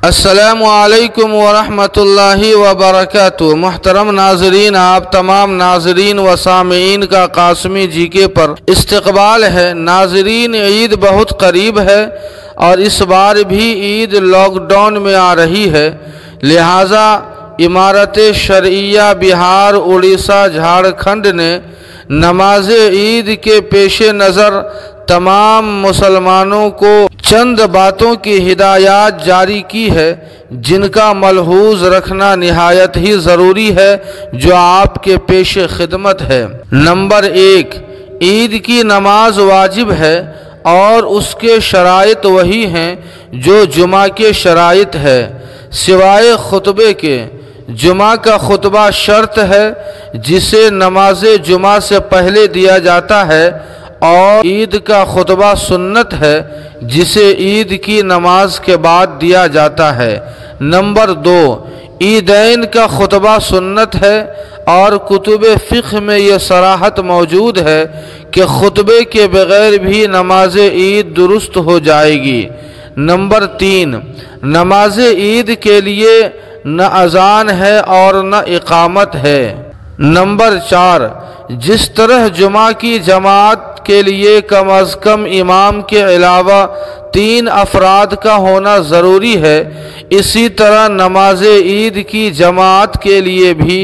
السلام علیکم ورحمۃ اللہ وبرکاتہ۔ محترم ناظرین، آپ تمام ناظرین و سامعین کا قاسمی جی کے پر استقبال ہے۔ ناظرین، عید بہت قریب ہے اور اس بار بھی عید لاک ڈاؤن میں آ رہی ہے، لہٰذا امارت شرعیہ بہار، اڑیسہ، جھارکھنڈ نے نماز عید کے پیش نظر تمام مسلمانوں کو چند باتوں کی ہدایات جاری کی ہے، جن کا ملحوظ رکھنا نہایت ہی ضروری ہے، جو آپ کے پیش خدمت ہے۔ نمبر 1، عید کی نماز واجب ہے اور اس کے شرائط وہی ہیں جو جمعہ کے شرائط ہے، سوائے خطبے کے۔ جمعہ کا خطبہ شرط ہے، جسے نماز جمعہ سے پہلے دیا جاتا ہے، اور عید کا خطبہ سنت ہے، جسے عید کی نماز کے بعد دیا جاتا ہے۔ نمبر 2، عیدین کا خطبہ سنت ہے اور کتب فقہ میں یہ صراحت موجود ہے کہ خطبے کے بغیر بھی نماز عید درست ہو جائے گی۔ نمبر 3، نماز عید کے لیے نہ اذان ہے اور نہ اقامت ہے۔ نمبر 4، جس طرح جمعہ کی جماعت کے لیے کم از کم امام کے علاوہ 3 افراد کا ہونا ضروری ہے، اسی طرح نماز عید کی جماعت کے لیے بھی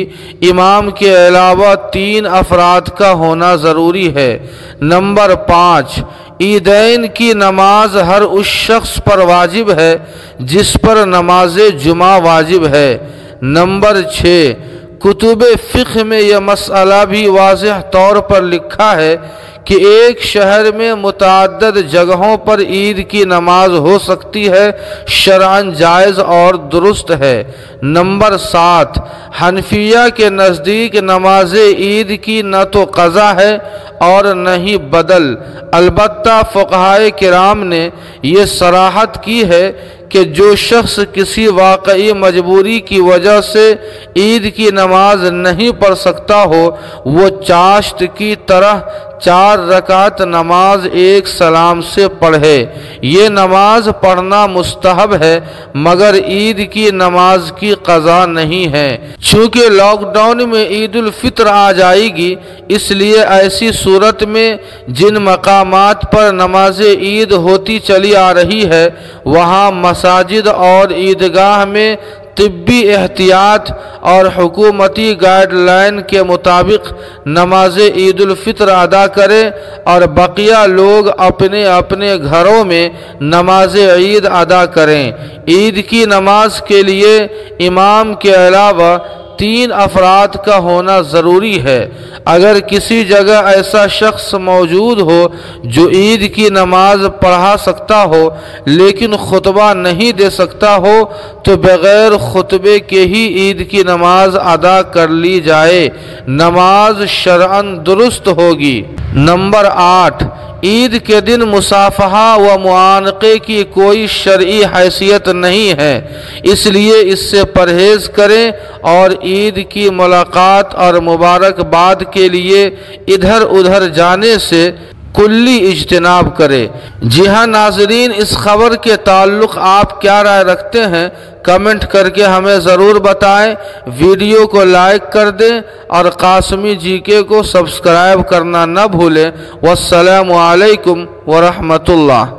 امام کے علاوہ 3 افراد کا ہونا ضروری ہے۔ نمبر 5، عیدین کی نماز ہر اس شخص پر واجب ہے جس پر نماز جمعہ واجب ہے۔ نمبر 6، کتب فقہ میں یہ مسئلہ بھی واضح طور پر لکھا ہے کہ ایک شہر میں متعدد جگہوں پر عید کی نماز ہو سکتی ہے، شرعاً جائز اور درست ہے۔ نمبر 7، حنفیہ کے نزدیک نماز عید کی نہ تو قضا ہے اور نہ ہی بدل، البتہ فقہائے کرام نے یہ صراحت کی ہے کہ جو شخص کسی واقعی مجبوری کی وجہ سے عید کی نماز نہیں پڑھ سکتا ہو، وہ چاشت کی طرح 4 رکعت نماز ایک سلام سے پڑھے۔ یہ نماز پڑھنا مستحب ہے، مگر عید کی نماز کی قضا نہیں ہے۔ چونکہ لاک ڈاؤن میں عید الفطر آ جائے گی، اس لیے ایسی صورت میں جن مقامات پر نماز عید ہوتی چلی آ رہی ہے، وہاں مساجد اور عیدگاہ میں طبی احتیاط اور حکومتی گائیڈ لائن کے مطابق نماز عید الفطر ادا کریں، اور بقیہ لوگ اپنے اپنے گھروں میں نماز عید ادا کریں۔ عید کی نماز کے لیے امام کے علاوہ 3 افراد کا ہونا ضروری ہے۔ اگر کسی جگہ ایسا شخص موجود ہو جو عید کی نماز پڑھا سکتا ہو لیکن خطبہ نہیں دے سکتا ہو، تو بغیر خطبے کے ہی عید کی نماز ادا کر لی جائے، نماز شرعاً درست ہوگی۔ نمبر 8، عید کے دن مصافحہ و معانقے کی کوئی شرعی حیثیت نہیں ہے، اس لیے اس سے پرہیز کریں اور عید کی ملاقات اور مبارکباد کے لیے ادھر ادھر جانے سے کلی اجتناب کرے۔ جی ہاں ناظرین، اس خبر کے تعلق آپ کیا رائے رکھتے ہیں؟ کمنٹ کر کے ہمیں ضرور بتائیں۔ ویڈیو کو لائک کر دیں اور قاسمی جی کے کو سبسکرائب کرنا نہ بھولیں۔ والسلام علیکم ورحمۃ اللہ۔